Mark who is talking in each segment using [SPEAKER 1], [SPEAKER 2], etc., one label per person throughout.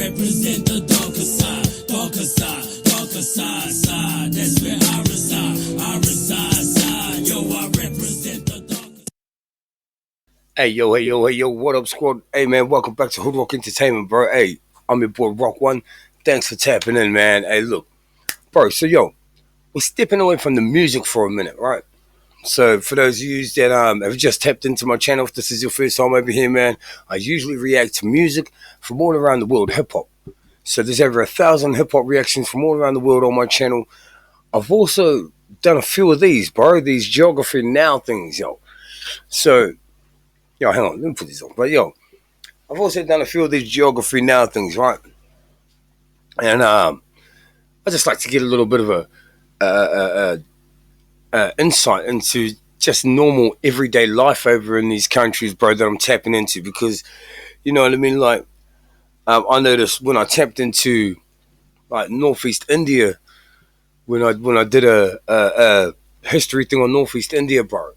[SPEAKER 1] represent the darker side, side. That's where I reside, side. Yo, I represent the darker.
[SPEAKER 2] Hey yo, what up, squad? Hey man, welcome back to HOODROK Entertainment, bro. Hey, I'm your boy Rock One. Thanks for tapping in, man. Hey, look, bro. So yo, we're stepping away from the music for a minute, right? So for those of you that have just tapped into my channel, if this is your first time over here, man, I usually react to music from all around the world, hip hop. So there's over 1,000 hip hop reactions from all around the world on my channel. I've also done a few of these, bro. These geography now things, yo. So, yo, hang on, let me put this on. But yo, I've also done a few of these geography now things, right? And I just like to get a little bit of a insight into just normal everyday life over in these countries, bro, that I'm tapping into, because you know what I mean. Like, I noticed when I tapped into like Northeast India, when I did a history thing on Northeast India, bro,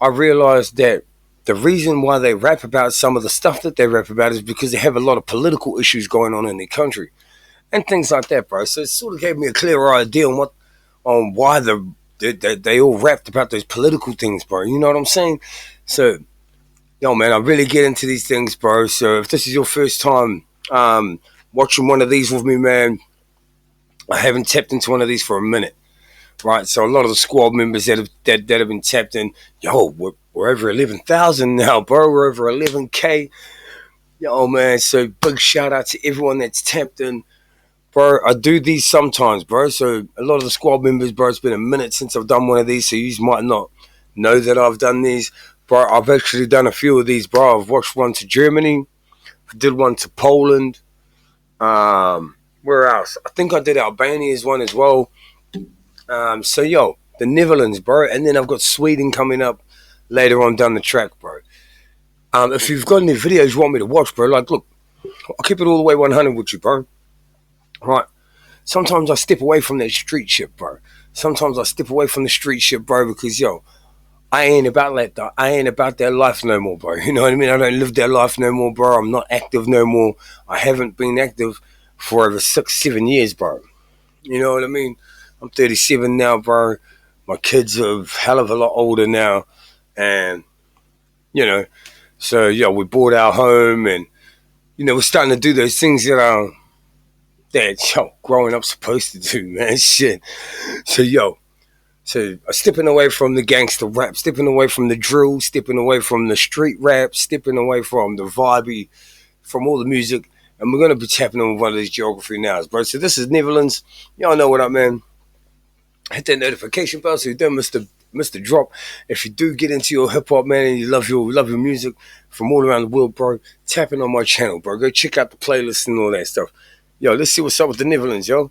[SPEAKER 2] I realized that the reason why they rap about some of the stuff that they rap about is because they have a lot of political issues going on in their country and things like that, bro. So it sort of gave me a clearer idea on why they all rapped about those political things, bro. You know what I'm saying? So, yo, man, I really get into these things, bro. So if this is your first time watching one of these with me, man, I haven't tapped into one of these for a minute, right? So a lot of the squad members that have been tapped in, yo, we're over 11,000 now, bro. We're over 11K. Yo, man, so big shout out to everyone that's tapped in. Bro, I do these sometimes, bro. So a lot of the squad members, bro, it's been a minute since I've done one of these, so you might not know that I've done these. Bro, I've actually done a few of these, bro. I've watched one to Germany, did one to Poland. Where else? I think I did Albania's one as well. So, yo, the Netherlands, bro. And then I've got Sweden coming up later on down the track, bro. If you've got any videos you want me to watch, bro, like, look, I'll keep it all the way 100 with you, bro. Right. Sometimes I step away from that street shit, bro. Sometimes I step away from the street shit, bro, because yo, I ain't about that life no more, bro. You know what I mean? I don't live that life no more, bro. I'm not active no more. I haven't been active for over 6-7 years, bro. You know what I mean? I'm 37 now, bro. My kids are a hell of a lot older now, and you know, so yo, we bought our home, and you know, we're starting to do those things that growing up supposed to do, man. Shit. So stepping away from the gangster rap, stepping away from the drill, stepping away from the street rap, stepping away from the vibey, from all the music, and we're gonna be tapping on one of these geography nows, bro. So this is Netherlands. Y'all know what up, man. Hit that notification bell so you don't miss the drop. If you do get into your hip hop, man, and you love your music from all around the world, bro, tapping on my channel, bro. Go check out the playlist and all that stuff. Yo, let's see what's up with the Netherlands, yo.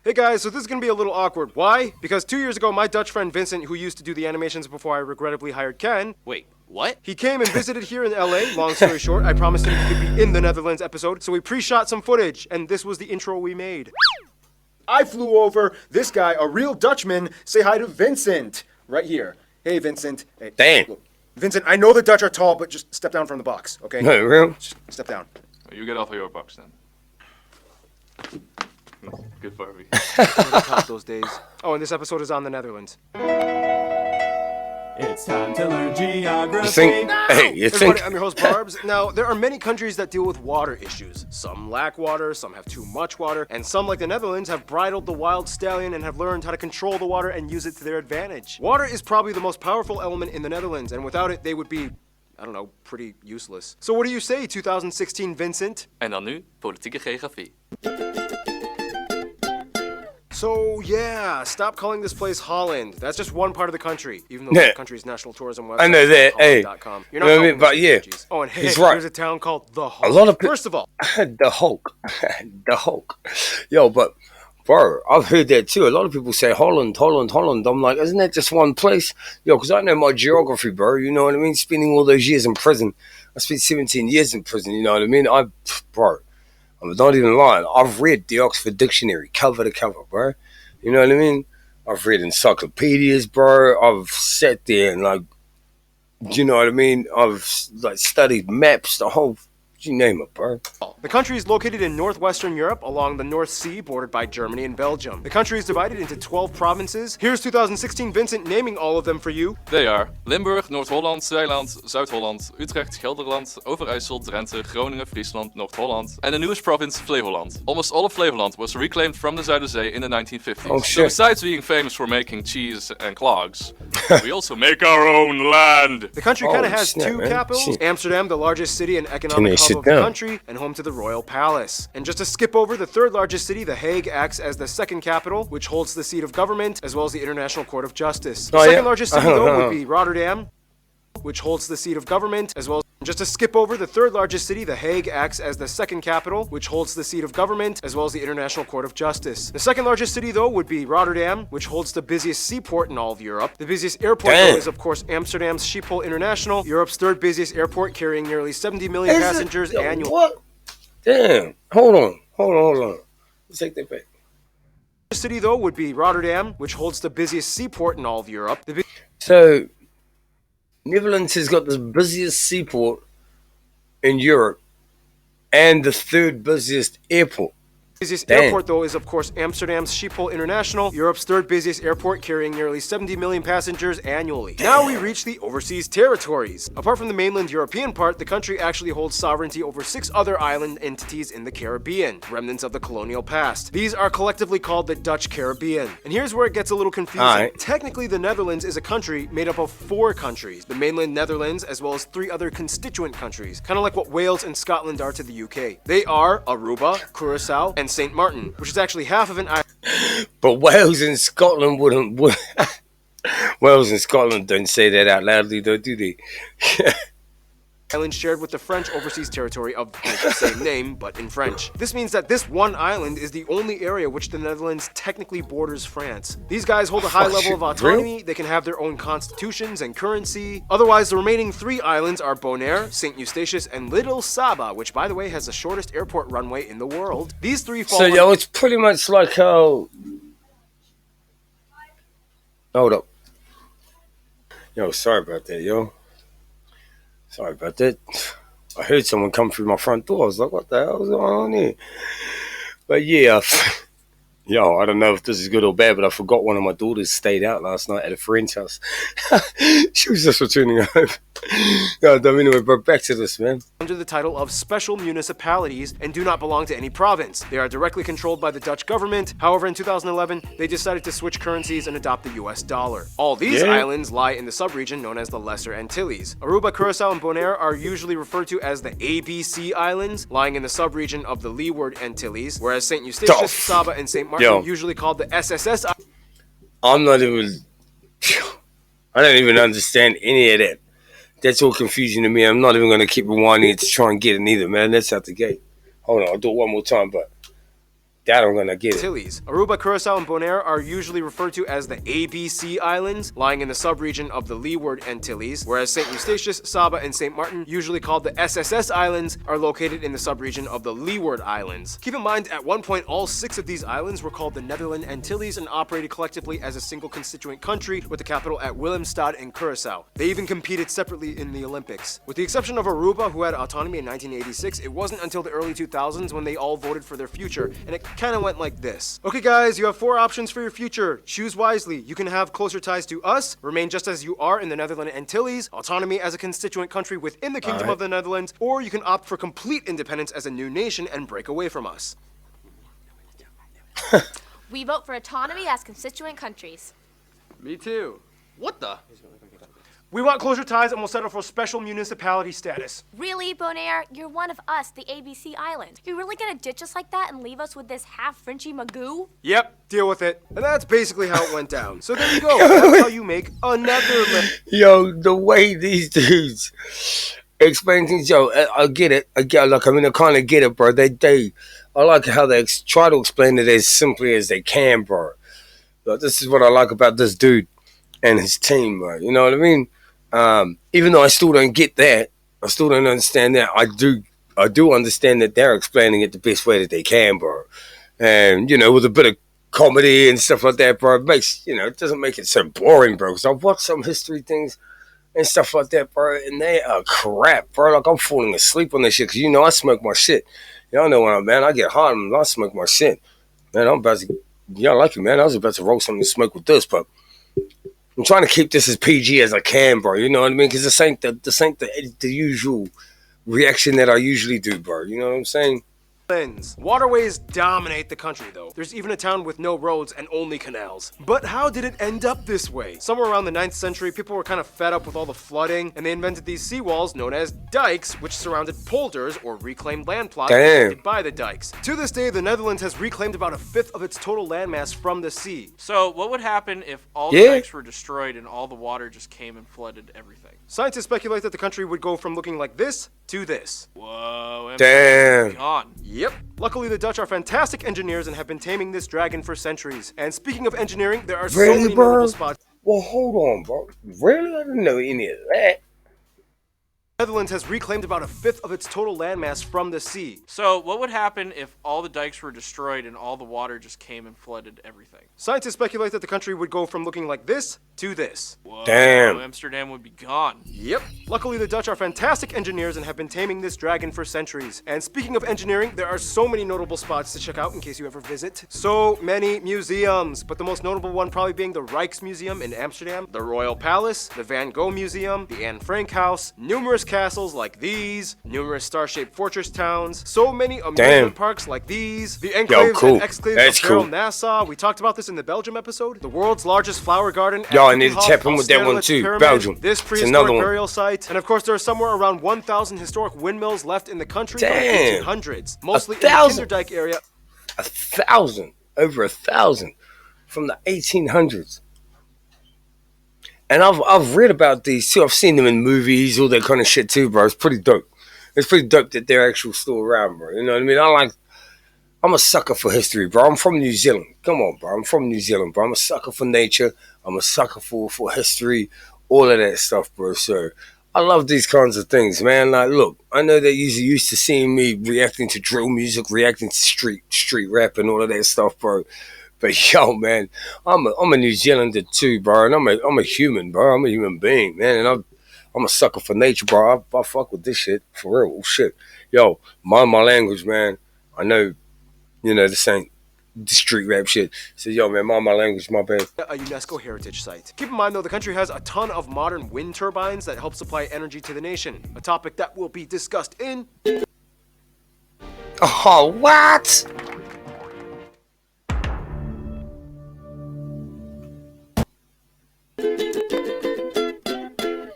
[SPEAKER 3] Hey guys, so this is going to be a little awkward. Why? Because 2 years ago, my Dutch friend Vincent, who used to do the animations before I regrettably hired Ken...
[SPEAKER 4] Wait, what?
[SPEAKER 3] He came and visited here in LA. Long story short, I promised him he could be in the Netherlands episode, so we pre-shot some footage, and this was the intro we made. I flew over. This guy, a real Dutchman, say hi to Vincent. Right here. Hey, Vincent. Hey,
[SPEAKER 2] damn.
[SPEAKER 3] Look. Vincent, I know the Dutch are tall, but just step down from the box, okay?
[SPEAKER 2] No, real?
[SPEAKER 3] Just step down.
[SPEAKER 4] You get off of your box then. Good for me.
[SPEAKER 3] Top those days. Oh, and this episode is on the Netherlands.
[SPEAKER 1] It's time to learn geography.
[SPEAKER 2] You think?
[SPEAKER 3] I'm your host, Barbs. Now, there are many countries that deal with water issues. Some lack water, some have too much water, and some, like the Netherlands, have bridled the wild stallion and have learned how to control the water and use it to their advantage. Water is probably the most powerful element in the Netherlands, and without it, they would be, I don't know, pretty useless. So what do you say, 2016 Vincent?
[SPEAKER 4] En dan nu, politieke geografie.
[SPEAKER 3] So, yeah, stop calling this place Holland. That's just one part of the country, even though the country's national tourism website
[SPEAKER 2] I know that, hey.
[SPEAKER 3] You're not calling
[SPEAKER 2] but yeah,
[SPEAKER 3] oh, and hey,
[SPEAKER 2] he's right.
[SPEAKER 3] There's a town called The Hulk.
[SPEAKER 2] A lot of
[SPEAKER 3] First of all,
[SPEAKER 2] the Hulk. The Hulk. Yo, but, bro, I've heard that too. A lot of people say Holland. I'm like, isn't that just one place? Yo, because I know my geography, bro. You know what I mean? Spending all those years in prison. I spent 17 years in prison, you know what I mean? Bro, I'm not even lying. I've read the Oxford Dictionary cover to cover, bro. You know what I mean? I've read encyclopedias, bro. I've sat there and, like, you know what I mean? I've, like, studied maps, the whole You name it, bro.
[SPEAKER 3] The country is located in northwestern Europe along the North Sea, bordered by Germany and Belgium. The country is divided into 12 provinces. Here's 2016 Vincent naming all of them for you.
[SPEAKER 4] They are Limburg, Noord-Holland, Zeeland, Zuid-Holland, Utrecht, Gelderland, Overijssel, Drenthe, Groningen, Friesland, North-Holland, and the newest province, Flevoland. Almost all of Flevoland was reclaimed from the Zuiderzee in the 1950s.
[SPEAKER 2] Oh,
[SPEAKER 4] So
[SPEAKER 2] shit.
[SPEAKER 4] besides being famous for making cheese and clogs, we also make our own land.
[SPEAKER 3] The country kind of has
[SPEAKER 2] snap,
[SPEAKER 3] two
[SPEAKER 2] man.
[SPEAKER 3] capitals.
[SPEAKER 2] Shit.
[SPEAKER 3] Amsterdam, the largest city and
[SPEAKER 2] Can
[SPEAKER 3] economic
[SPEAKER 2] they
[SPEAKER 3] hub
[SPEAKER 2] sit
[SPEAKER 3] of the
[SPEAKER 2] down?
[SPEAKER 3] country, and home to the Royal Palace. And just to skip over, the third largest city, The Hague, acts as the second capital, which holds the seat of government, as well as the International Court of Justice. The
[SPEAKER 2] Oh,
[SPEAKER 3] second
[SPEAKER 2] yeah?
[SPEAKER 3] largest city, though, would be Rotterdam, which holds the seat of government, as well as... Just to skip over, the third largest city, The Hague, acts as the second capital, which holds the seat of government, as well as the International Court of Justice. The second largest city, though, would be Rotterdam, which holds the busiest seaport in all of Europe. The busiest airport,
[SPEAKER 2] Damn.
[SPEAKER 3] though, is of course Amsterdam's Schiphol International, Europe's third busiest airport, carrying nearly 70 million passengers
[SPEAKER 2] Yo,
[SPEAKER 3] annually.
[SPEAKER 2] What? Damn. Hold on. Let's take that back.
[SPEAKER 3] The city, though, would be Rotterdam, which holds the busiest seaport in all of Europe. The
[SPEAKER 2] So, Netherlands has got the busiest seaport in Europe and the third busiest airport.
[SPEAKER 3] busiest
[SPEAKER 2] Damn.
[SPEAKER 3] airport, though, is of course Amsterdam's Schiphol International, Europe's third busiest airport, carrying nearly 70 million passengers annually. Now we reach the overseas territories. Apart from the mainland European part, the country actually holds sovereignty over 6 other island entities in the Caribbean, remnants of the colonial past. These are collectively called the Dutch Caribbean. And here's where it gets a little confusing.
[SPEAKER 2] Alright.
[SPEAKER 3] Technically, the Netherlands is a country made up of 4 countries, the mainland Netherlands, as well as 3 other constituent countries, kind of like what Wales and Scotland are to the UK. They are Aruba, Curacao, and St. Martin, which is actually half of an island.
[SPEAKER 2] But Wales and Scotland wouldn't. Wales and Scotland don't say that out loudly, though, do they?
[SPEAKER 3] Island shared with the French overseas territory of the same name, but in French. This means that this one island is the only area which the Netherlands technically borders France. These guys hold a high
[SPEAKER 2] Fuck
[SPEAKER 3] level
[SPEAKER 2] you,
[SPEAKER 3] of autonomy, they can have their own constitutions and currency. Otherwise, the remaining 3 islands are Bonaire, St. Eustatius, and Little Saba, which by the way has the shortest airport runway in the world. These 3 fall
[SPEAKER 2] So, yo, it's pretty much like how. Hold up. Yo, sorry about that, yo. Sorry about that. I heard someone come through my front door. I was like, what the hell is going on here? But yeah, yo, I don't know if this is good or bad, but I forgot one of my daughters stayed out last night at a friend's house. She was just returning home. God damn, anyway, but back to this, man.
[SPEAKER 3] under the title of special municipalities and do not belong to any province. They are directly controlled by the Dutch government. However, in 2011, they decided to switch currencies and adopt the US dollar. All these
[SPEAKER 2] Yeah.
[SPEAKER 3] islands lie in the subregion known as the Lesser Antilles. Aruba, Curacao, and Bonaire are usually referred to as the ABC Islands, lying in the subregion of the Leeward Antilles, whereas St. Eustatius,
[SPEAKER 2] Duff.
[SPEAKER 3] Saba, and St. Martin
[SPEAKER 2] Yo.
[SPEAKER 3] usually called the SSS
[SPEAKER 2] I'm not even. I don't even understand any of that. That's all confusing to me. I'm not even going to keep rewinding it to try and get it either, man. That's out the gate. Hold on, I'll do it one more time, but that I'm going to get it.
[SPEAKER 3] Antilles. Aruba, Curacao, and Bonaire are usually referred to as the ABC Islands, lying in the subregion of the Leeward Antilles, whereas St. Eustatius, Saba, and St. Martin, usually called the SSS Islands, are located in the subregion of the Leeward Islands. Keep in mind, at one point, all 6 of these islands were called the Netherland Antilles and operated collectively as a single constituent country, with the capital at Willemstad in Curacao. They even competed separately in the Olympics. With the exception of Aruba, who had autonomy in 1986, it wasn't until the early 2000s when they all voted for their future, and it kind of went like this. Okay guys, you have 4 options for your future. Choose wisely. You can have closer ties to us, remain just as you are in the Netherlands Antilles, autonomy as a constituent country within the Kingdom of the Netherlands, or you can opt for complete independence as a new nation and break away from us.
[SPEAKER 5] We vote for autonomy as constituent countries.
[SPEAKER 4] Me too. What the?
[SPEAKER 3] We want closer ties and we'll settle for special municipality status.
[SPEAKER 5] Really, Bonaire? You're one of us, the ABC Island. You're really gonna ditch us like that and leave us with this half-Frenchy magoo?
[SPEAKER 3] Yep, deal with it. And that's basically how it went down. So there you go. That's how you make a Netherlands.
[SPEAKER 2] Yo, the way these dudes explain things, yo, I get it. I kind of get it, bro. I like how they try to explain it as simply as they can, bro. But this is what I like about this dude and his team, bro. You know what I mean? Even though I still don't get that, I still don't understand that. I do understand that they're explaining it the best way that they can, bro. And with a bit of comedy and stuff like that, bro, it doesn't make it so boring, bro. Because I've watched some history things, and stuff like that, bro. And they are crap, bro. Like I'm falling asleep on this shit because I smoke my shit. Y'all know when man, I get hot and I smoke my shit. Man, I'm about to. Y'all like it, man. I was about to roll something to smoke with this, but I'm trying to keep this as PG as I can, bro. You know what I mean? Because this ain't the usual reaction that I usually do, bro. You know what I'm saying?
[SPEAKER 3] Waterways dominate the country though. There's even a town with no roads and only canals. But how did it end up this way? Somewhere around the 9th century, people were kind of fed up with all the flooding, and they invented these seawalls known as dikes, which surrounded polders or reclaimed land plots protected by the dikes. To this day, the Netherlands has reclaimed about a fifth of its total landmass from the sea.
[SPEAKER 6] So, what would happen if all the dikes were destroyed and all the water just came and flooded everything?
[SPEAKER 3] Scientists speculate that the country would go from looking like this to this.
[SPEAKER 6] Whoa,
[SPEAKER 2] Damn.
[SPEAKER 6] gone.
[SPEAKER 3] Yep. Luckily, the Dutch are fantastic engineers and have been taming this dragon for centuries. And speaking of engineering, there are so many notable spots.
[SPEAKER 2] Well, hold on, bro. Really? I didn't know any of that.
[SPEAKER 3] The Netherlands has reclaimed about a fifth of its total landmass from the sea.
[SPEAKER 6] So, what would happen if all the dikes were destroyed and all the water just came and flooded everything?
[SPEAKER 3] Scientists speculate that the country would go from looking like this to this.
[SPEAKER 6] Whoa,
[SPEAKER 2] Damn.
[SPEAKER 6] Amsterdam would be gone.
[SPEAKER 3] Yep. Luckily, the Dutch are fantastic engineers and have been taming this dragon for centuries. And speaking of engineering, there are so many notable spots to check out in case you ever visit. So many museums, but the most notable one probably being the Rijksmuseum in Amsterdam, the Royal Palace, the Van Gogh Museum, the Anne Frank House, numerous castles like these, numerous star-shaped fortress towns, so many amusement parks like these, the enclaves and exclaves of Carol Nassau. We talked about this in the Belgium episode. The world's largest flower garden.
[SPEAKER 2] Yo, I need to tap in with that one too.
[SPEAKER 3] Pyramid,
[SPEAKER 2] Belgium.
[SPEAKER 3] This prehistoric burial site. And of course, there are somewhere around 1,000 historic windmills left in the country from the 1800s. Mostly in the Kinderdijk area.
[SPEAKER 2] 1,000. Over 1,000. From the 1800s. And I've read about these too. I've seen them in movies, all that kind of shit too, bro. It's pretty dope. It's pretty dope that they're actually still around, bro. You know what I mean? I'm a sucker for history, bro. I'm from New Zealand. Come on, bro. I'm from New Zealand, bro. I'm a sucker for nature. I'm a sucker for history, all of that stuff, bro. So I love these kinds of things, man. Like, look, I know that you're used to seeing me reacting to drill music, reacting to street rap and all of that stuff, bro. But yo, man, I'm a New Zealander too, bro, and I'm a human, bro. I'm a human being, man, and I'm a sucker for nature, bro. I fuck with this shit for real. Oh, shit, yo, mind my language, man. I know, this ain't the street rap shit. So yo, man, mind my language, my bad.
[SPEAKER 3] A UNESCO heritage site. Keep in mind though, the country has a ton of modern wind turbines that help supply energy to the nation. A topic that will be discussed in.
[SPEAKER 2] Oh, what?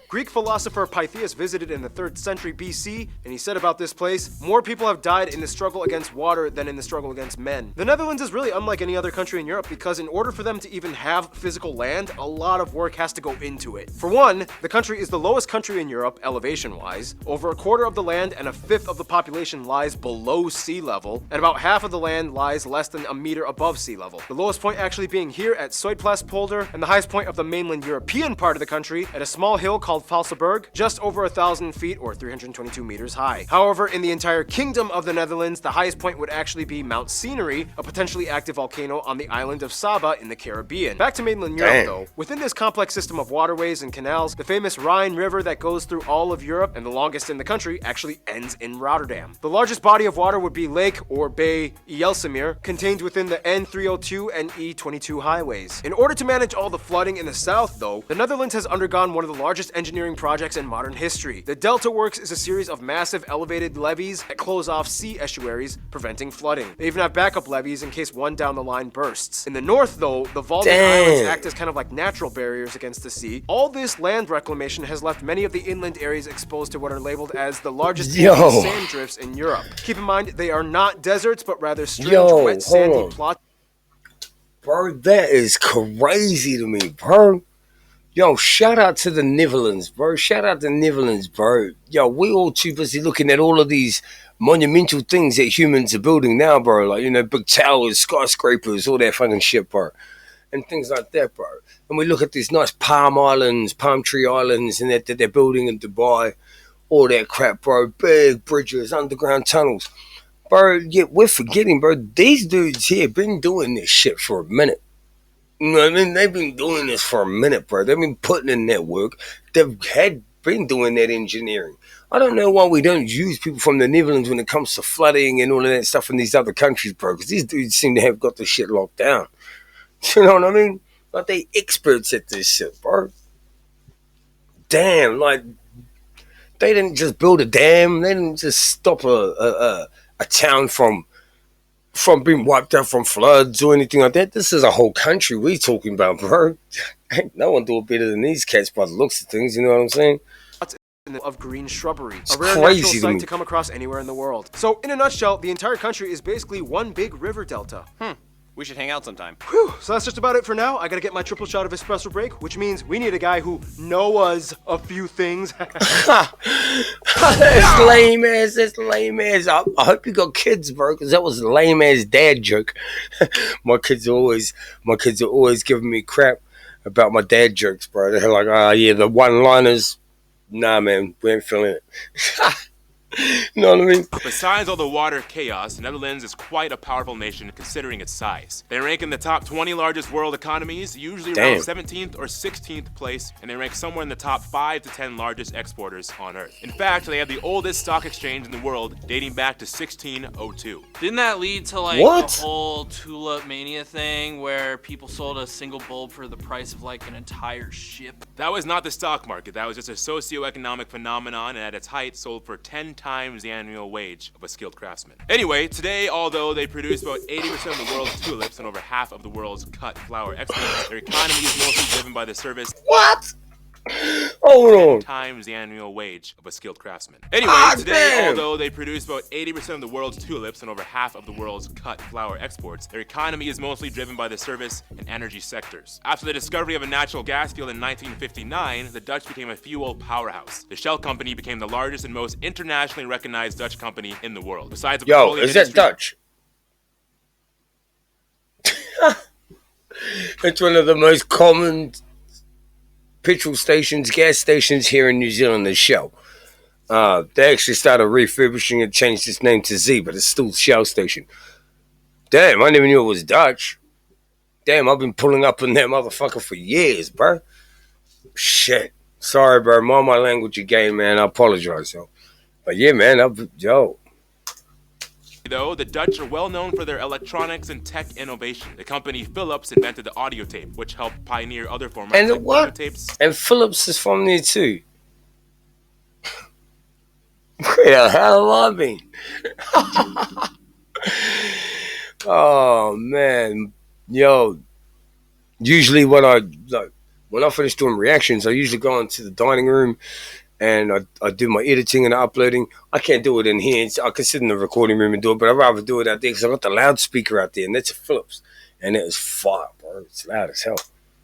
[SPEAKER 3] Greek philosopher Pythias visited in the 3rd century BC, and he said about this place, more people have died in the struggle against water than in the struggle against men. The Netherlands is really unlike any other country in Europe because in order for them to even have physical land, a lot of work has to go into it. For one, the country is the lowest country in Europe, elevation-wise. Over a quarter of the land and a fifth of the population lies below sea level, and about half of the land lies less than a meter above sea level. The lowest point actually being here at Zuidplaspolder, and the highest point of the mainland European part of the country at a small hill called Valseburg, just over 1,000 feet or 322 meters high. However, in the entire kingdom of the Netherlands, the highest point would actually be Mount Scenery, a potentially active volcano on the island of Saba in the Caribbean. Back to mainland Europe though. Within this complex system of waterways and canals, the famous Rhine River that goes through all of Europe and the longest in the country actually ends in Rotterdam. The largest body of water would be Lake or Bay Ijsselmeer, contained within the N302 and E22 highways. In order to manage all the flooding in the south though, the Netherlands has undergone one of the largest engineering projects in modern history. The Delta Works is a series of massive elevated levees that close off sea estuaries, preventing flooding. They even have backup levees in case one down the line bursts. In the north though, the vaulted islands act as kind of like natural barriers against the sea. All this land reclamation has left many of the inland areas exposed to what are labeled as the largest sand drifts in Europe. Keep in mind, they are not deserts, but rather strange wet sandy plots.
[SPEAKER 2] Bro, that is crazy to me, bro. Yo, shout out to the Netherlands, bro. Shout out to Netherlands, bro. Yo, we all too busy looking at all of these monumental things that humans are building now, bro. Like, big towers, skyscrapers, all that fucking shit, bro. And things like that, bro. And we look at these nice palm islands, palm tree islands, and that they're building in Dubai. All that crap, bro. Big bridges, underground tunnels. Bro, yeah, we're forgetting, bro. These dudes here been doing this shit for a minute. You know what I mean? They've been doing this for a minute, bro. They've been putting in that work. They've been doing that engineering. I don't know why we don't use people from the Netherlands when it comes to flooding and all of that stuff in these other countries, bro. Because these dudes seem to have got this shit locked down. You know what I mean? Like, they experts at this shit, bro. Damn, like, they didn't just build a dam. They didn't just stop a town from being wiped out from floods or anything like that. This is a whole country we talking about, bro. Ain't no one do it better than these cats by the looks of things. You know what I'm saying?
[SPEAKER 3] Of green shrubbery,
[SPEAKER 2] It's
[SPEAKER 3] a rare
[SPEAKER 2] crazy
[SPEAKER 3] natural
[SPEAKER 2] to
[SPEAKER 3] sight
[SPEAKER 2] me.
[SPEAKER 3] to come across anywhere in the world. So, in a nutshell, the entire country is basically one big river delta.
[SPEAKER 7] We should hang out sometime.
[SPEAKER 3] Whew, so that's just about it for now. I gotta get my triple shot of espresso break, which means we need a guy who knows a few things.
[SPEAKER 2] That's lame ass. That's lame ass. I hope you got kids, bro, because that was a lame ass dad joke. my kids are always giving me crap about my dad jokes, bro. They're like, oh yeah, the one liners. Nah, man, we ain't feeling it. You know what I mean?
[SPEAKER 8] Besides all the water chaos, the Netherlands is quite a powerful nation considering its size. They rank in the top 20 largest world economies, usually around 17th or 16th place, and they rank somewhere in the top 5 to 10 largest exporters on Earth. In fact, they have the oldest stock exchange in the world, dating back to 1602.
[SPEAKER 6] Didn't that lead to like
[SPEAKER 2] What?
[SPEAKER 6] the whole tulip mania thing where people sold a single bulb for the price of like an entire ship?
[SPEAKER 8] That was not the stock market, that was just a socioeconomic phenomenon, and at its height sold for 10 times the annual wage of a skilled craftsman. Anyway, today, although they produce about 80% of the world's tulips and over half of the world's cut flower exports, their economy is mostly driven by the service.
[SPEAKER 2] What? Hold on.
[SPEAKER 8] Times the annual wage of a skilled craftsman. Anyway, today,
[SPEAKER 2] damn.
[SPEAKER 8] although they produce about 80% of the world's tulips and over half of the world's cut flower exports, their economy is mostly driven by the service and energy sectors. After the discovery of a natural gas field in 1959, the Dutch became a fuel powerhouse. The Shell company became the largest and most internationally recognized Dutch company in the world. Besides the
[SPEAKER 2] Yo,
[SPEAKER 8] petroleum
[SPEAKER 2] is that
[SPEAKER 8] industry-
[SPEAKER 2] Dutch? It's one of the most common petrol stations, gas stations here in New Zealand, the Shell. They actually started refurbishing it, changed its name to Z, but it's still Shell station. Damn, I never knew it was Dutch. Damn, I've been pulling up in that motherfucker for years, bro. Shit. Sorry, bro. Mind my language again, man. I apologize, yo. But yeah, man, yo.
[SPEAKER 8] Though, the Dutch are well known for their electronics and tech innovation. The company Philips invented the audio tape, which helped pioneer other formats
[SPEAKER 2] And
[SPEAKER 8] like
[SPEAKER 2] what?
[SPEAKER 8] tapes.
[SPEAKER 2] And Phillips is from there too. Where the hell have I been? Oh man, yo. Usually when I finish doing reactions, I usually go into the dining room and I do my editing and uploading. I can't do it in here. I can sit in the recording room and do it, but I'd rather do it out there because I got the loudspeaker out there, and that's a Philips, and it is fire, bro. It's loud as hell.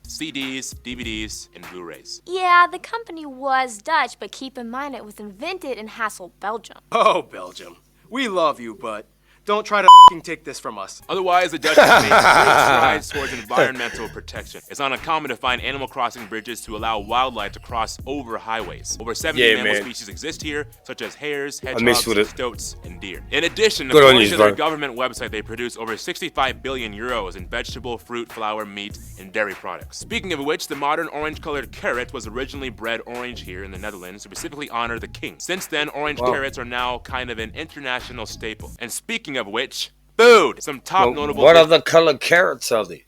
[SPEAKER 8] CDs, DVDs, and Blu-rays.
[SPEAKER 5] Yeah, the company was Dutch, but keep in mind it was invented in Hasselt, Belgium.
[SPEAKER 3] Oh, Belgium. We love you, but don't try to take this from us.
[SPEAKER 8] Otherwise, the Dutch have made great strides towards environmental protection. It's not uncommon to find animal crossing bridges to allow wildlife to cross over highways. Over 70
[SPEAKER 2] Yeah,
[SPEAKER 8] mammal
[SPEAKER 2] man.
[SPEAKER 8] species exist here, such as hares,
[SPEAKER 2] messed
[SPEAKER 8] hedgehogs,
[SPEAKER 2] with it.
[SPEAKER 8] stoats, and deer. In addition,
[SPEAKER 2] Good on
[SPEAKER 8] according
[SPEAKER 2] yous,
[SPEAKER 8] to their
[SPEAKER 2] bro.
[SPEAKER 8] government website, they produce over 65 billion euros in vegetable, fruit, flour, meat, and dairy products. Speaking of which, the modern orange-colored carrot was originally bred orange here in the Netherlands to specifically honor the king. Since then, orange
[SPEAKER 2] Wow.
[SPEAKER 8] carrots are now kind of an international staple. And speaking of which, food! Some top
[SPEAKER 2] Well,
[SPEAKER 8] notable
[SPEAKER 2] what other color carrots are they?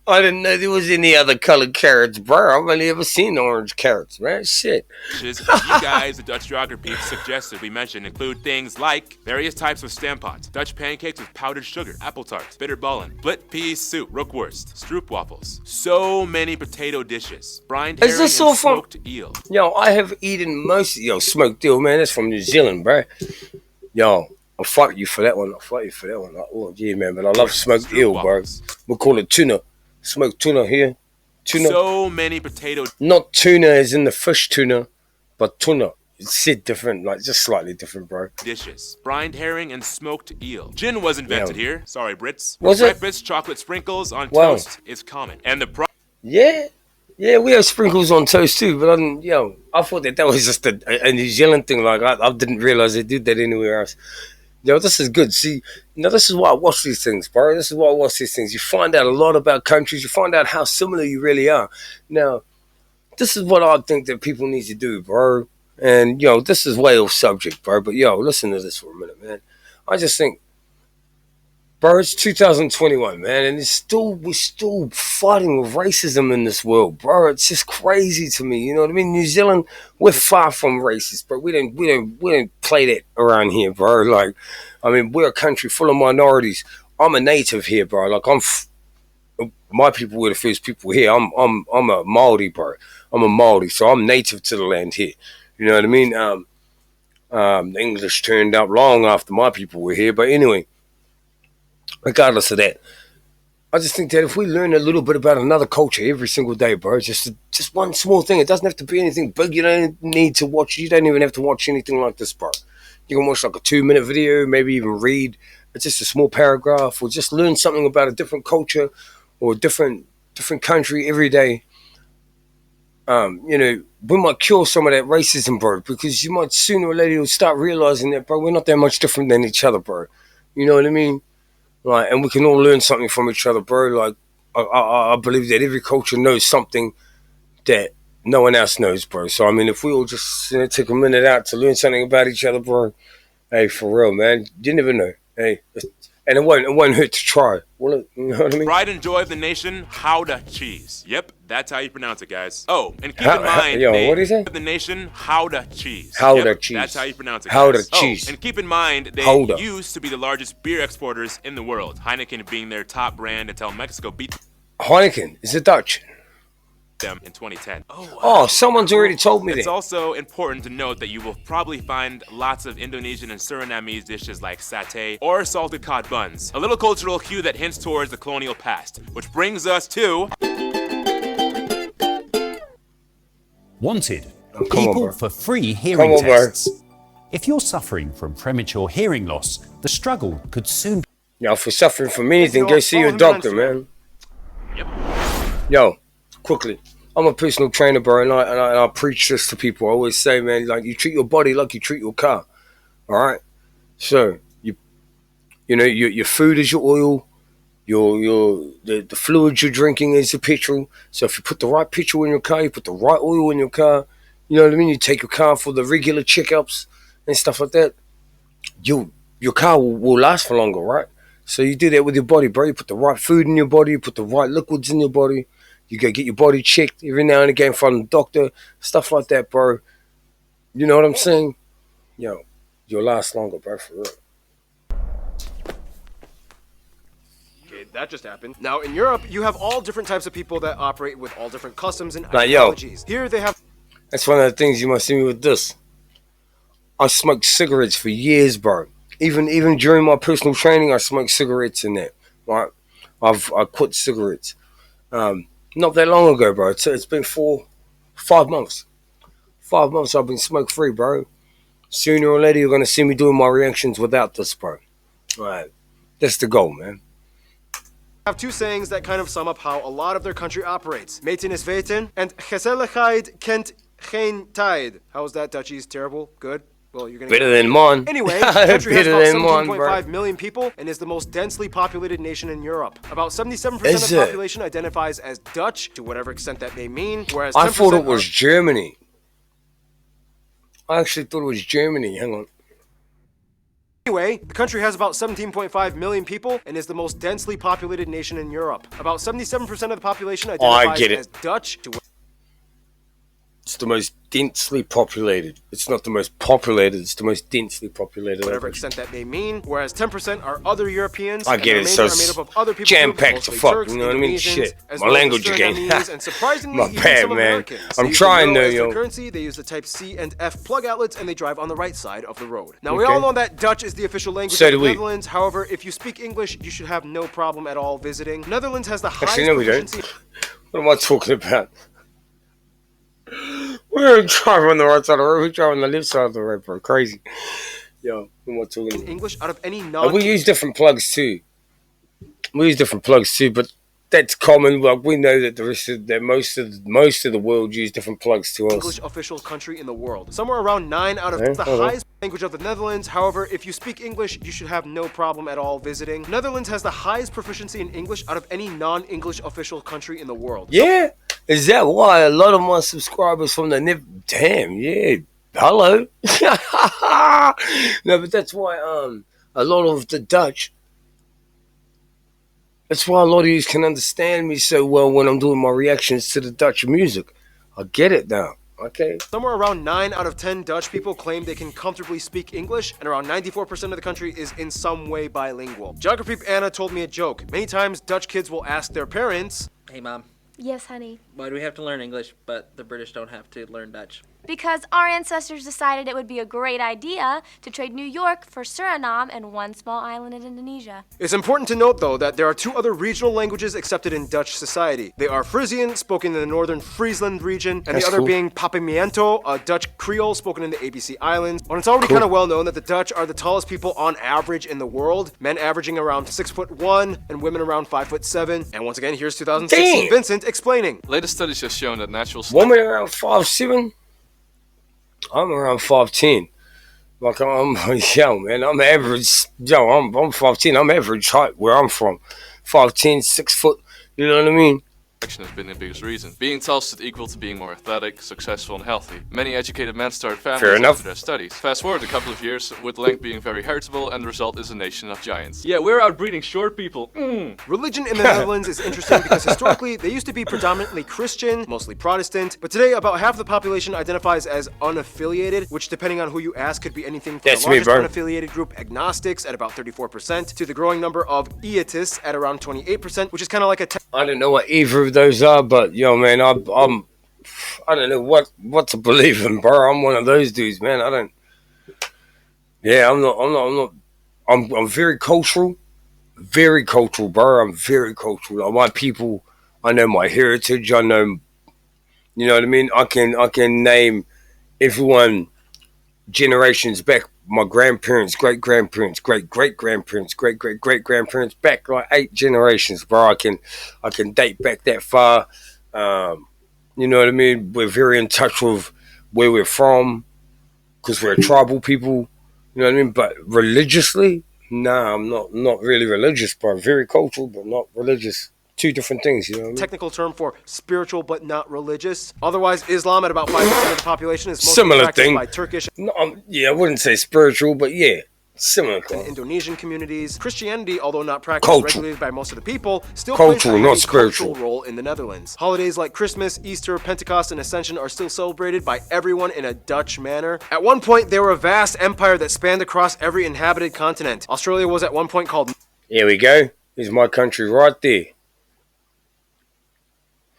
[SPEAKER 2] I didn't know there was any other colored carrots, bro. I've only ever seen orange carrots, man. Shit.
[SPEAKER 8] dishes you guys, the Dutch geography suggested we mention include things like various types of stamppot, Dutch pancakes with powdered sugar, apple tart, bitterballen, split pea soup, rookworst, stroopwafels. So many potato dishes, brined
[SPEAKER 2] Is
[SPEAKER 8] herring
[SPEAKER 2] this
[SPEAKER 8] and
[SPEAKER 2] all from-
[SPEAKER 8] smoked eel.
[SPEAKER 2] Yo, I have eaten most. Yo, smoked eel, man. That's from New Zealand, bro. Yo, I'll fight you for that one. Oh, yeah, man. But I love smoked eel, bro. We call it tuna. Smoked tuna here. Tuna.
[SPEAKER 8] So many potato
[SPEAKER 2] Not tuna as in the fish tuna, but tuna. It's said different, like just slightly different, bro.
[SPEAKER 8] dishes, brined herring and smoked eel. Gin was invented
[SPEAKER 2] Yeah.
[SPEAKER 8] here. Sorry, Brits.
[SPEAKER 2] Was
[SPEAKER 8] For
[SPEAKER 2] it?
[SPEAKER 8] breakfast, chocolate sprinkles on
[SPEAKER 2] Wow.
[SPEAKER 8] toast is common. And the
[SPEAKER 2] Yeah. Yeah, we have sprinkles on toast too, but I thought that was just a New Zealand thing. Like, I didn't realize they did that anywhere else. Yo, this is good. See, this is why I watch these things, bro. This is why I watch these things. You find out a lot about countries. You find out how similar you really are. Now, this is what I think that people need to do, bro. And, this is way off subject, bro. But, listen to this for a minute, man. I just think, bro, it's 2021, man, and we're still fighting with racism in this world, bro. It's just crazy to me. You know what I mean? New Zealand, we're far from racist, but we didn't play that around here, bro. Like, I mean, we're a country full of minorities. I'm a native here, bro. Like, my people were the first people here. I'm a Maori, bro. I'm a Maori, so I'm native to the land here. You know what I mean? The English turned up long after my people were here, but anyway. Regardless of that, I just think that if we learn a little bit about another culture every single day, bro, just one small thing. It doesn't have to be anything big. You don't need to watch. You don't even have to watch anything like this, bro. You can watch like a 2-minute video, maybe even read. It's just a small paragraph, or just learn something about a different culture or a different country every day. We might cure some of that racism, bro, because you might sooner or later you'll start realizing that, bro, we're not that much different than each other, bro. You know what I mean? Like, and we can all learn something from each other, bro. Like, I believe that every culture knows something that no one else knows, bro. So, I mean, if we all just take a minute out to learn something about each other, bro, hey, for real, man, you never know. Hey, and it won't hurt to try. Well, you know what I mean?
[SPEAKER 8] Pride and joy of the nation, Howda cheese. Yep, that's how you pronounce it, guys. Oh, and keep in mind,
[SPEAKER 2] what do you say?
[SPEAKER 8] The nation, Howda cheese.
[SPEAKER 2] Howda
[SPEAKER 8] yep,
[SPEAKER 2] cheese.
[SPEAKER 8] That's how you pronounce it,
[SPEAKER 2] Howda
[SPEAKER 8] guys.
[SPEAKER 2] cheese.
[SPEAKER 8] Oh, and keep in mind, they
[SPEAKER 2] Howda.
[SPEAKER 8] used to be the largest beer exporters in the world. Heineken being their top brand until Mexico beat
[SPEAKER 2] Heineken, is it Dutch?
[SPEAKER 8] them in 2010.
[SPEAKER 2] Oh, someone's already told me
[SPEAKER 8] It's
[SPEAKER 2] that.
[SPEAKER 8] also important to note that you will probably find lots of Indonesian and Surinamese dishes like satay or salted cod buns. A little cultural cue that hints towards the colonial past, which brings us to...
[SPEAKER 9] Wanted.
[SPEAKER 2] Come on,
[SPEAKER 9] People
[SPEAKER 2] bro.
[SPEAKER 9] for free hearing
[SPEAKER 2] Come on, bro.
[SPEAKER 9] tests. If you're suffering from premature hearing loss, the struggle could soon
[SPEAKER 2] For suffering from anything, go see your doctor, man.
[SPEAKER 8] Yep.
[SPEAKER 2] Yo, quickly. I'm a personal trainer, bro, and I preach this to people. I always say, man, like, you treat your body like you treat your car. All right? So, your food is your oil. The fluids you're drinking is the petrol. So if you put the right petrol in your car, you put the right oil in your car, you know what I mean? You take your car for the regular checkups and stuff like that. Your car will last for longer, right? So you do that with your body, bro. You put the right food in your body, you put the right liquids in your body. You gotta get your body checked every now and again from the doctor, stuff like that, bro. You know what I'm saying? Yo, you'll last longer, bro, for real.
[SPEAKER 3] Okay, that just happened. Now, in Europe, you have all different types of people that operate with all different customs and
[SPEAKER 2] Like, yo.
[SPEAKER 3] ideologies. Here they have...
[SPEAKER 2] That's one of the things you must see me with this. I smoked cigarettes for years, bro. Even during my personal training, I smoked cigarettes in that. Right? I quit cigarettes. Not that long ago, bro. It's been 5 months. 5 months I've been smoke free, bro. Sooner or later, you're gonna see me doing my reactions without this, bro. Right? That's the goal, man.
[SPEAKER 3] have two sayings that kind of sum up how a lot of their country operates. Meten is weten and gezelligheid kent geen tijd. How's that, Dutchies? Terrible? Good? Well, you're gonna
[SPEAKER 2] Better than mine.
[SPEAKER 3] Anyway, the country has
[SPEAKER 2] Better
[SPEAKER 3] about
[SPEAKER 2] than mine, bro.
[SPEAKER 3] 17.5 million people and is the most densely populated nation in Europe. About 77%
[SPEAKER 2] Is
[SPEAKER 3] of the
[SPEAKER 2] it?
[SPEAKER 3] population identifies as Dutch, to whatever extent that may mean, whereas
[SPEAKER 2] I
[SPEAKER 3] 10%
[SPEAKER 2] thought it was
[SPEAKER 3] are...
[SPEAKER 2] Germany. I actually thought it was Germany. Hang on.
[SPEAKER 3] Anyway, the country has about 17.5 million people and is the most densely populated nation in Europe. About 77% of the population identifies
[SPEAKER 2] get it.
[SPEAKER 3] as Dutch, to
[SPEAKER 2] It's the most densely populated. It's not the most populated. It's the most densely populated.
[SPEAKER 3] whatever extent that may mean, whereas 10% are other Europeans.
[SPEAKER 2] I
[SPEAKER 3] and
[SPEAKER 2] get
[SPEAKER 3] the
[SPEAKER 2] it,
[SPEAKER 3] remainder
[SPEAKER 2] so
[SPEAKER 3] are made up of other people
[SPEAKER 2] jam-packed
[SPEAKER 3] too,
[SPEAKER 2] to
[SPEAKER 3] mostly
[SPEAKER 2] fuck,
[SPEAKER 3] Turks,
[SPEAKER 2] you know what I mean?
[SPEAKER 3] Indonesians,
[SPEAKER 2] Shit,
[SPEAKER 3] as
[SPEAKER 2] my
[SPEAKER 3] well as
[SPEAKER 2] language again.
[SPEAKER 3] Surinamese, and surprisingly,
[SPEAKER 2] My
[SPEAKER 3] even
[SPEAKER 2] bad,
[SPEAKER 3] some
[SPEAKER 2] man.
[SPEAKER 3] Americans.
[SPEAKER 2] I'm
[SPEAKER 3] They use
[SPEAKER 2] trying
[SPEAKER 3] the euro
[SPEAKER 2] though,
[SPEAKER 3] as their
[SPEAKER 2] yo.
[SPEAKER 3] currency. They use the type C and F plug outlets, and they drive on the right side of the road. Now, we
[SPEAKER 2] Okay.
[SPEAKER 3] all know that Dutch is the official language
[SPEAKER 2] So
[SPEAKER 3] of
[SPEAKER 2] do
[SPEAKER 3] the
[SPEAKER 2] we.
[SPEAKER 3] Netherlands. However, if you speak English, you should have no problem at all visiting. Netherlands has the highest
[SPEAKER 2] Actually, no, we don't.
[SPEAKER 3] proficiency
[SPEAKER 2] What am I talking about? We're driving on the right side of the road. We're driving on the left side of the road, bro. Crazy. Yo, what am I talking
[SPEAKER 3] in
[SPEAKER 2] about?
[SPEAKER 3] English out of any
[SPEAKER 2] And
[SPEAKER 3] non...
[SPEAKER 2] we use different plugs too. But that's common. Like we know that most of the world use different plugs to us.
[SPEAKER 3] English official country in the world. Somewhere around 9 out of
[SPEAKER 2] Okay,
[SPEAKER 3] the
[SPEAKER 2] hold on.
[SPEAKER 3] highest language of the Netherlands. However, if you speak English, you should have no problem at all visiting. Netherlands has the highest proficiency in English out of any non-English official country in the world.
[SPEAKER 2] Yeah, is that why a lot of my subscribers from the damn, yeah, hello. No, but that's why a lot of the Dutch. That's why a lot of you can understand me so well when I'm doing my reactions to the Dutch music. I get it now. Okay.
[SPEAKER 3] Somewhere around 9 out of 10 Dutch people claim they can comfortably speak English, and around 94% of the country is in some way bilingual. Geography Anna told me a joke. Many times Dutch kids will ask their parents,
[SPEAKER 10] Hey mom,
[SPEAKER 5] Yes, honey.
[SPEAKER 10] why do we have to learn English, but the British don't have to learn Dutch?
[SPEAKER 5] Because our ancestors decided it would be a great idea to trade New York for Suriname and one small island in Indonesia.
[SPEAKER 3] It's important to note, though, that there are 2 other regional languages accepted in Dutch society. They are Frisian, spoken in the northern Friesland region, and
[SPEAKER 2] That's
[SPEAKER 3] the other
[SPEAKER 2] cool.
[SPEAKER 3] being Papiamento, a Dutch Creole spoken in the ABC Islands. When it's already kind of well known that the Dutch are the tallest people on average in the world, men averaging around 6'1" and women around 5'7". And once again, here's 2016
[SPEAKER 2] Damn.
[SPEAKER 3] Vincent explaining.
[SPEAKER 4] Latest studies have shown that natural
[SPEAKER 2] Woman around 5'7". I'm around 5'10". Like I'm yo man, I'm average. Yo, I'm 5'10". I'm average height where I'm from. 5'10", 6 foot. You know what I mean?
[SPEAKER 4] selection has been the biggest reason. Being tall stood equal to being more athletic, successful and healthy. Many educated men start
[SPEAKER 2] Fair
[SPEAKER 4] families
[SPEAKER 2] enough.
[SPEAKER 4] after their studies. Fast forward a couple of years, with length being very heritable, and the result is a nation of giants. Yeah, we're outbreeding short people.
[SPEAKER 3] Religion in the Netherlands is interesting because historically they used to be predominantly Christian, mostly Protestant, but today about half the population identifies as unaffiliated, which depending on who you ask could be anything from
[SPEAKER 2] That's
[SPEAKER 3] the
[SPEAKER 2] me,
[SPEAKER 3] largest
[SPEAKER 2] bro.
[SPEAKER 3] unaffiliated group, agnostics, at about 34%, to the growing number of eiatists at around 28%, which is kind of like a
[SPEAKER 2] I don't know what either of those are, but yo, man, I don't know what to believe in, bro. I'm one of those dudes, man. I don't. Yeah, I'm very cultural, bro. I'm very cultural. Like my people, I know my heritage. I know, you know what I mean. I can name everyone generations back. My grandparents, great grandparents, great great grandparents, great great great grandparents, back like 8 generations, bro. I can date back that far. You know what I mean? We're very in touch with where we're from because we're a tribal people. You know what I mean? But religiously, nah, I'm not really religious, bro. Very cultural, but not religious. 2 different things, you know what I mean?
[SPEAKER 3] technical term for spiritual but not religious. Otherwise, Islam at about 5% of the population is mostly
[SPEAKER 2] Similar
[SPEAKER 3] practiced
[SPEAKER 2] thing.
[SPEAKER 3] by Turkish
[SPEAKER 2] No, yeah, I wouldn't say spiritual, but yeah, similar.
[SPEAKER 3] and Indonesian communities. Christianity, although not practiced
[SPEAKER 2] Cultural.
[SPEAKER 3] regularly by most of the people, still
[SPEAKER 2] Cultural,
[SPEAKER 3] plays a
[SPEAKER 2] not
[SPEAKER 3] heavy
[SPEAKER 2] spiritual.
[SPEAKER 3] cultural role in the Netherlands. Holidays like Christmas, Easter, Pentecost, and Ascension are still celebrated by everyone in a Dutch manner. At one point, they were a vast empire that spanned across every inhabited continent. Australia was at one point called
[SPEAKER 2] Here we go. Here's my country right there.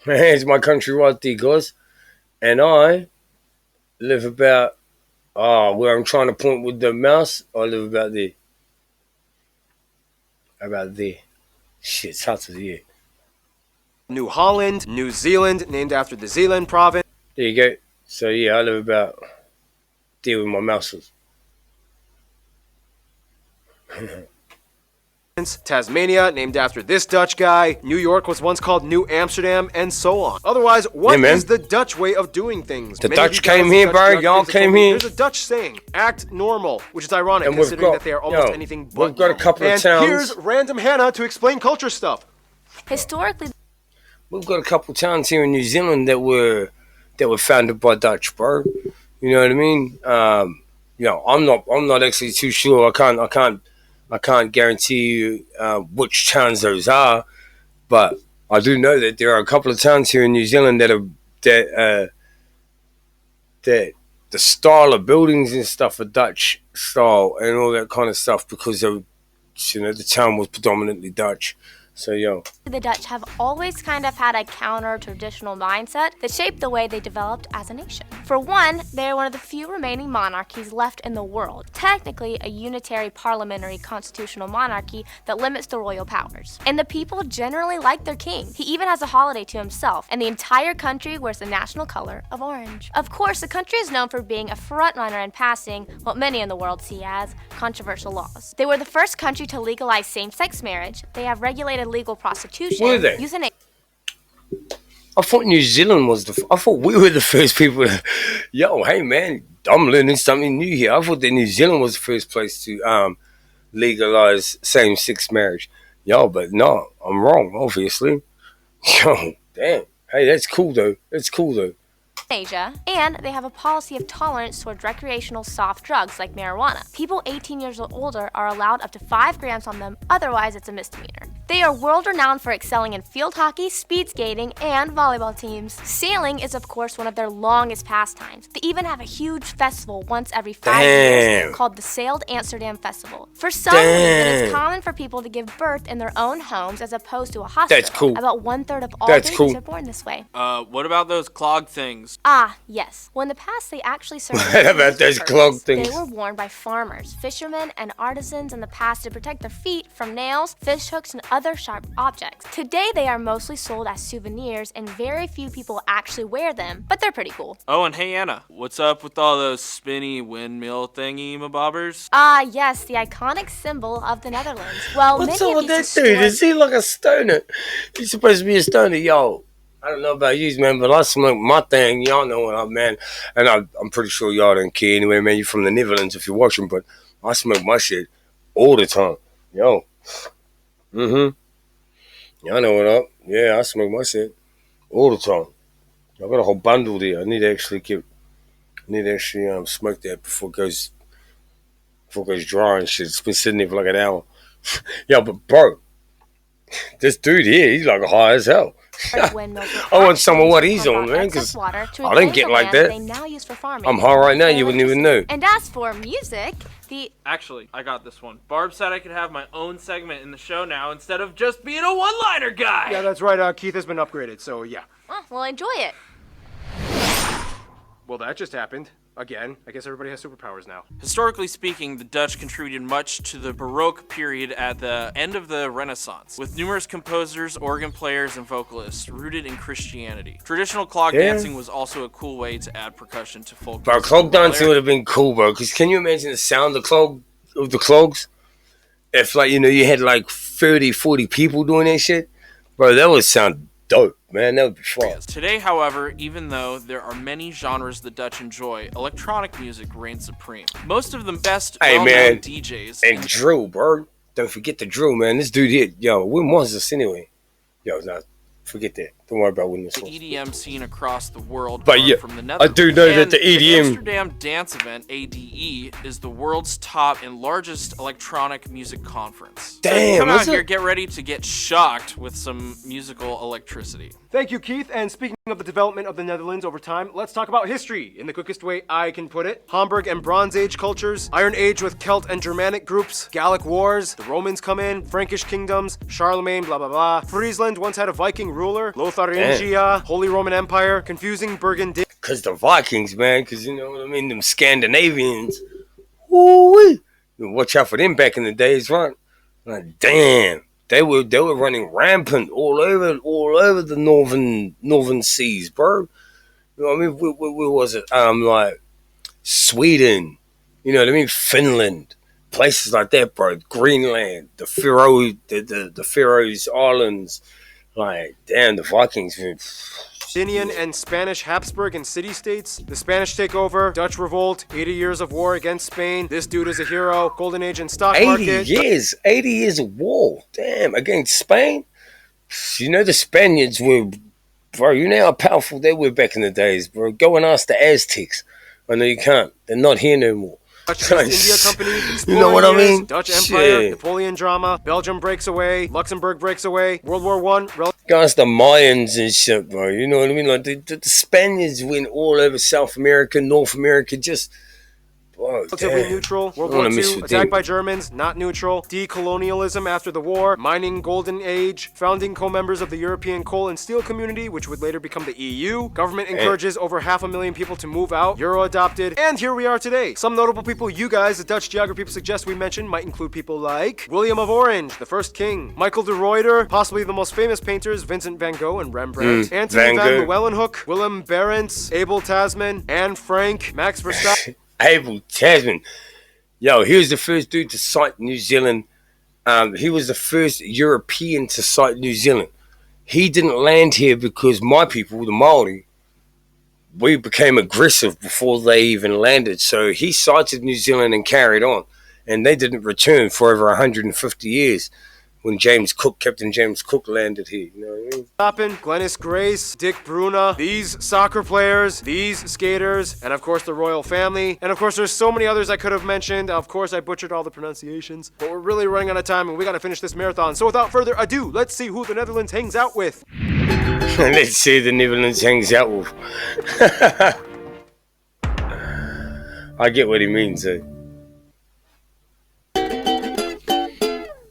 [SPEAKER 2] Here's my country right there, guys. And I live about, where I'm trying to point with the mouse, I live about there. About there. Shit, it's hard to hear.
[SPEAKER 3] New Holland, New Zealand, named after the Zeeland province.
[SPEAKER 2] There you go. So yeah, I live about there with my mouses.
[SPEAKER 3] Tasmania, named after this Dutch guy. New York was once called New Amsterdam, and so on. Otherwise, what
[SPEAKER 2] Yeah, man.
[SPEAKER 3] is the Dutch way of doing things?
[SPEAKER 2] The
[SPEAKER 3] Many of
[SPEAKER 2] Dutch
[SPEAKER 3] you guys
[SPEAKER 2] came
[SPEAKER 3] in
[SPEAKER 2] here,
[SPEAKER 3] Dutch
[SPEAKER 2] bro.
[SPEAKER 3] geography
[SPEAKER 2] Y'all
[SPEAKER 3] have told
[SPEAKER 2] came
[SPEAKER 3] me
[SPEAKER 2] here.
[SPEAKER 3] There's a Dutch saying, act normal, which is ironic
[SPEAKER 2] And we've
[SPEAKER 3] considering
[SPEAKER 2] got-
[SPEAKER 3] that they are almost
[SPEAKER 2] yo,
[SPEAKER 3] anything but
[SPEAKER 2] we've got a
[SPEAKER 3] normal.
[SPEAKER 2] couple of
[SPEAKER 3] and
[SPEAKER 2] towns.
[SPEAKER 3] here's random Hannah to explain culture stuff.
[SPEAKER 5] Historically,
[SPEAKER 2] We've got a couple towns here in New Zealand that were founded by Dutch, bro. You know what I mean? I'm not actually too sure. I can't guarantee you which towns those are, but I do know that there are a couple of towns here in New Zealand that the style of buildings and stuff are Dutch style and all that kind of stuff because the town was predominantly Dutch. So
[SPEAKER 5] the Dutch have always kind of had a counter-traditional mindset that shaped the way they developed as a nation. For one, they are one of the few remaining monarchies left in the world, technically a unitary parliamentary constitutional monarchy that limits the royal powers. And the people generally like their king. He even has a holiday to himself, and the entire country wears the national color of orange. Of course, the country is known for being a frontrunner in passing what many in the world see as controversial laws. They were the first country to legalize same-sex marriage. They have regulated illegal prostitution,
[SPEAKER 2] Were they?
[SPEAKER 5] euthanasia.
[SPEAKER 2] I thought New Zealand was I thought we were the first people to. Yo, hey man, I'm learning something new here. I thought that New Zealand was the first place to legalize same-sex marriage. Yo, but no, I'm wrong, obviously. Yo, damn. Hey, that's cool though. That's cool though.
[SPEAKER 5] Asia, and they have a policy of tolerance towards recreational soft drugs like marijuana. People 18 years or older are allowed up to 5 grams on them, otherwise it's a misdemeanor. They are world-renowned for excelling in field hockey, speed skating, and volleyball teams. Sailing is of course one of their longest pastimes. They even have a huge festival once every 5 years called the Sailed Amsterdam Festival. For some reason, it's common for people to give birth in their own homes as opposed to a hospital.
[SPEAKER 2] That's cool.
[SPEAKER 5] About 1/3 of all
[SPEAKER 2] That's
[SPEAKER 5] babies
[SPEAKER 2] cool.
[SPEAKER 5] are born this way.
[SPEAKER 6] What about those clog things?
[SPEAKER 5] Ah, yes. Well, in the past, they actually served
[SPEAKER 2] What about those clog things?
[SPEAKER 5] They were worn by farmers, fishermen, and artisans in the past to protect their feet from nails, fish hooks, and other sharp objects. Today, they are mostly sold as souvenirs, and very few people actually wear them, but they're pretty cool.
[SPEAKER 6] Oh, and hey Anna, what's up with all those spinny windmill thingy-mabobbers?
[SPEAKER 5] Ah, yes, the iconic symbol of the Netherlands. Well,
[SPEAKER 2] What's
[SPEAKER 5] many
[SPEAKER 2] up
[SPEAKER 5] of
[SPEAKER 2] with that
[SPEAKER 5] these
[SPEAKER 2] dude? Is he like a stoner? He's supposed to be a stoner, yo. I don't know about you, man, but I smoke my thing. Y'all know what I'm, man. And I'm pretty sure y'all don't care anyway, man. You're from the Netherlands if you're watching, but I smoke my shit all the time. Yo. Y'all know what up. Yeah, I smoke my shit all the time. I got a whole bundle there. I need to actually smoke that before it goes dry and shit. It's been sitting there for like an hour. Yeah, but bro, this dude here, he's like high as hell. I want some of what he's on, man, because I didn't get like that. I'm high right now, you wouldn't even know.
[SPEAKER 5] And as for music,
[SPEAKER 6] Actually, I got this one. Barb said I could have my own segment in the show now instead of just being a one-liner guy.
[SPEAKER 3] Yeah, that's right. Keith has been upgraded, so yeah.
[SPEAKER 5] well, enjoy it.
[SPEAKER 3] Well, that just happened. Again, I guess everybody has superpowers now.
[SPEAKER 6] Historically speaking, the Dutch contributed much to the Baroque period at the end of the Renaissance, with numerous composers, organ players, and vocalists rooted in Christianity. Traditional clog dancing was also a cool way to add percussion to folk
[SPEAKER 2] Bro,
[SPEAKER 6] music.
[SPEAKER 2] clog dancing would have been cool, bro, because can you imagine the sound of the clogs? If, like, you know, you had like 30, 40 people doing that shit, bro, that would sound dope, man. That would be fun.
[SPEAKER 6] Today, however, even though there are many genres the Dutch enjoy, electronic music reigns supreme. Most of the best well-known DJs
[SPEAKER 2] and drill, bro. Don't forget the drill, man. This dude here, yo, when was this anyway? Yo, nah, forget that. Don't worry about when this was.
[SPEAKER 6] The EDM scene across the world,
[SPEAKER 2] but yeah,
[SPEAKER 6] from the Netherlands.
[SPEAKER 2] I do know that the EDM.
[SPEAKER 6] The Amsterdam Dance Event (ADE) is the world's top and largest electronic music conference.
[SPEAKER 2] Damn,
[SPEAKER 6] so come out here, get ready to get shocked with some musical electricity.
[SPEAKER 3] Thank you, Keith. And speaking of the development of the Netherlands over time, let's talk about history in the quickest way I can put it. Hamburg and Bronze Age cultures, Iron Age with Celt and Germanic groups, Gallic wars, the Romans come in, Frankish kingdoms, Charlemagne, blah blah blah. Friesland once had a Viking ruler, Lotharingia, Holy Roman Empire, confusing Burgundy.
[SPEAKER 2] Cause the Vikings, man, cause you know what I mean, them Scandinavians. Woo-wee. Watch out for them back in the days, right? Like, damn. They were running rampant all over the northern seas, bro. You know what I mean? Where was it? Like Sweden. You know what I mean? Finland, places like that, bro. Greenland, the Faroes Islands. Like, damn, the Vikings.
[SPEAKER 3] Indian and Spanish Habsburg and city-states. The Spanish take over. Dutch revolt. 80 years of war against Spain. This dude is a hero. Golden age and stock market.
[SPEAKER 2] 80 years of war. Damn, against Spain? You know the Spaniards were, bro, you know how powerful they were back in the days, bro. Go and ask the Aztecs. I know you can't. They're not here no more.
[SPEAKER 3] Dutch East India Company,
[SPEAKER 2] you know what I mean?
[SPEAKER 3] Dutch Empire, Napoleon drama, Belgium breaks away, Luxembourg breaks away, World War I.
[SPEAKER 2] Guys, the Mayans and shit, bro. You know what I mean? Like the Spaniards went all over South America, North America, just.
[SPEAKER 3] Relatively neutral. World War II, attacked by Germans, not neutral. Decolonialism after the war. Mining golden age. Founding co-members of the European Coal and Steel Community, which would later become the EU. Government encourages over 500,000 people to move out. Euro adopted. And here we are today. Some notable people you guys, the Dutch geography people suggest we mention, might include people like William of Orange, the first king. Michael de Ruyter, possibly the most famous painters, Vincent van Gogh and Rembrandt. Anthony van Leeuwenhoek, Willem Barents, Abel Tasman, Anne Frank, Max Verstappen.
[SPEAKER 2] Abel Tasman. Yo, he was the first dude to sight New Zealand He was the first European to sight New Zealand. He didn't land here because my people, the Maori, we became aggressive before they even landed. So he sighted New Zealand and carried on. And they didn't return for over 150 years when Captain James Cook landed here. You know what I mean?
[SPEAKER 3] Toppin, Glennis Grace, Dick Bruna, these soccer players, these skaters, and of course the royal family. And of course there's so many others I could have mentioned. Of course I butchered all the pronunciations, but we're really running out of time and we gotta finish this marathon. So without further ado, let's see who the Netherlands hangs out with.
[SPEAKER 2] Let's see who the Netherlands hangs out with. I get what he means, eh?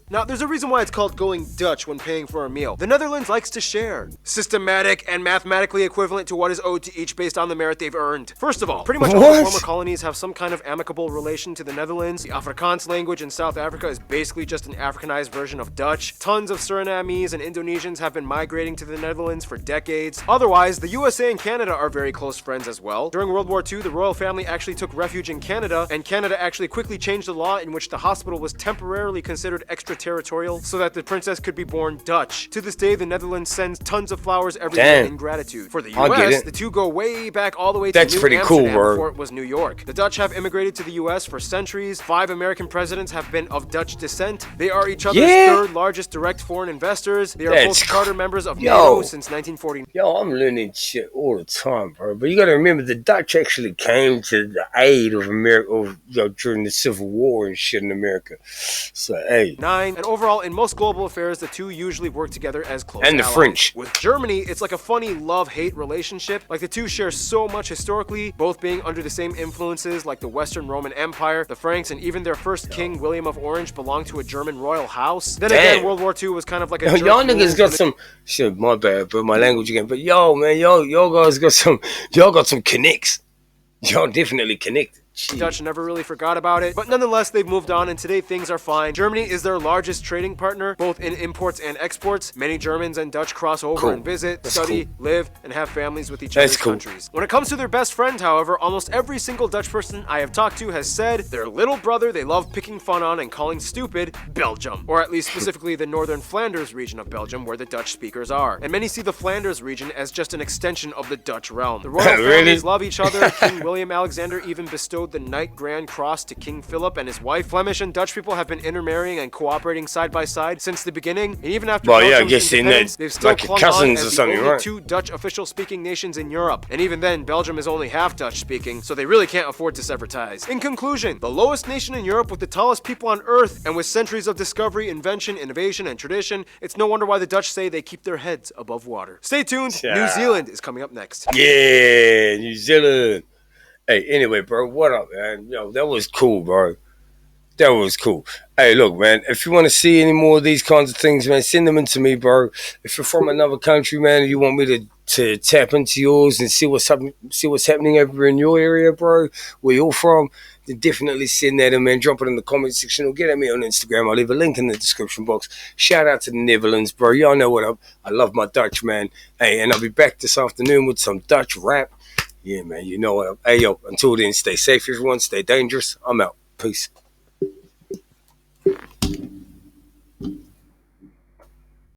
[SPEAKER 3] Now, there's a reason why it's called going Dutch when paying for a meal. The Netherlands likes to share. Systematic and mathematically equivalent to what is owed to each based on the merit they've earned. First of all, pretty much all the former colonies have some kind of amicable relation to the Netherlands. The Afrikaans language in South Africa is basically just an Africanized version of Dutch. Tons of Surinamese and Indonesians have been migrating to the Netherlands for decades. Otherwise, the USA and Canada are very close friends as well. During World War II, the royal family actually took refuge in Canada, and Canada actually quickly changed the law in which the hospital was temporarily considered extraterritorial so that the princess could be born Dutch. To this day, the Netherlands sends tons of flowers every year in gratitude. For the US, the two go way back all the way to New Amsterdam before it was New York. The Dutch have immigrated to the US for centuries. 5 American presidents have been of Dutch descent. They are each other's third largest direct foreign investors. They are both charter members of NATO since 1949.
[SPEAKER 2] Yo, I'm learning shit all the time, bro. But you gotta remember, the Dutch actually came to the aid of America during the Civil War and shit in America. So, hey.
[SPEAKER 3] And overall, in most global affairs, the two usually work together as close
[SPEAKER 2] And the
[SPEAKER 3] allies.
[SPEAKER 2] French.
[SPEAKER 3] With Germany, it's like a funny love-hate relationship. Like the two share so much historically, both being under the same influences like the Western Roman Empire, the Franks, and even their first king, William of Orange, belonged to a German royal house. Then again, World War II was kind of like a
[SPEAKER 2] y'all niggas got some shit, my bad, but my language again. But yo, man, y'all guys got some connects. Y'all definitely connected.
[SPEAKER 3] The Dutch never really forgot about it, but nonetheless, they've moved on and today things are fine. Germany is their largest trading partner, both in imports and exports. Many Germans and Dutch cross over and visit, study, live, and have families with each other's countries. When it comes to their best friend, however, almost every single Dutch person I have talked to has said their little brother they love picking fun on and calling stupid, Belgium. Or at least specifically the northern Flanders region of Belgium where the Dutch speakers are. And many see the Flanders region as just an extension of the Dutch realm. The royal families love each other. King William Alexander even bestowed the Knight Grand Cross to King Philip and his wife. Flemish and Dutch people have been intermarrying and cooperating side by side since the beginning, and even after Belgium's independence, they've still clung on as the only two Dutch official-speaking nations in Europe. And even then, Belgium is only half Dutch-speaking, so they really can't afford to sever ties. In conclusion, the lowest nation in Europe with the tallest people on Earth, and with centuries of discovery, invention, innovation, and tradition, it's no wonder why the Dutch say they keep their heads above water. Stay tuned, New Zealand is coming up next.
[SPEAKER 2] Yeah, New Zealand. Hey, anyway, bro, what up, man? Yo, that was cool, bro. That was cool. Hey, look, man, if you want to see any more of these kinds of things, man, send them in to me, bro. If you're from another country, man, and you want me to tap into yours and see what's happening over in your area, bro, where you're from, then definitely send that in, man. Drop it in the comment section or get at me on Instagram. I'll leave a link in the description box. Shout out to the Netherlands, bro. Y'all know what up. I love my Dutch, man. Hey, and I'll be back this afternoon with some Dutch rap. Yeah, man, you know what up. Hey, yo, until then, stay safe, everyone. Stay dangerous. I'm out. Peace.